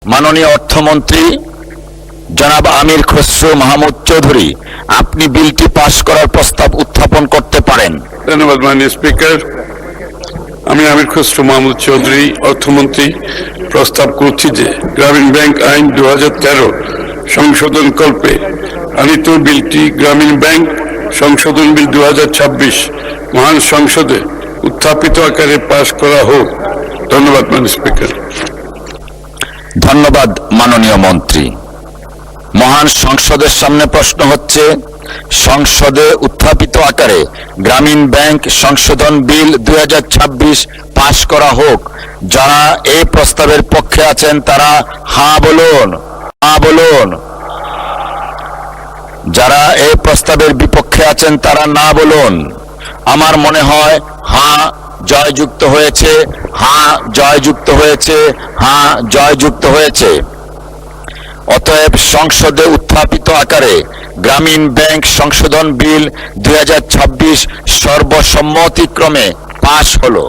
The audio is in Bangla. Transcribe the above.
মাননীয় অর্থমন্ত্রী জনাব আমির খসরু মাহমুদ চৌধুরী, আপনি বিলটি পাশ করার প্রস্তাব উত্থাপন করতে পারেন। ধন্যবাদ মাননীয় স্পিকার। আমি আমির খসরু মাহমুদ চৌধুরী অর্থমন্ত্রী প্রস্তাব করছি যে গ্রামীণ ব্যাংক আইন 2013 সংশোধন কল্পে আনিত বিলটি গ্রামীণ ব্যাংক সংশোধন বিল 2026 মহান সংসদে উত্থাপিত আকারে পাশ করা হোক। ধন্যবাদ মাননীয় স্পিকার। ধন্যবাদ মাননীয় মন্ত্রী। মহান সংসদের সামনে প্রশ্ন হচ্ছে, সংসদে উত্থাপিত আকারে গ্রামীণ ব্যাংক সংশোধন বিল 2026 পাশ করা হোক। যারা এই প্রস্তাবের পক্ষে আছেন তারা হ্যাঁ বলুন, হ্যাঁ বলুন। যারা এই প্রস্তাবের বিপক্ষে আছেন তারা না বলুন। আমার মনে হয় হ্যাঁ জয়যুক্ত হয়েছে, হ্যাঁ জয়যুক্ত হয়েছে, হ্যাঁ জয়যুক্ত হয়েছে। অতএব সংসদে উত্থাপিত আকারে গ্রামীণ ব্যাংক সংশোধন বিল 2026 সর্বসম্মতিক্রমে পাশ হলো।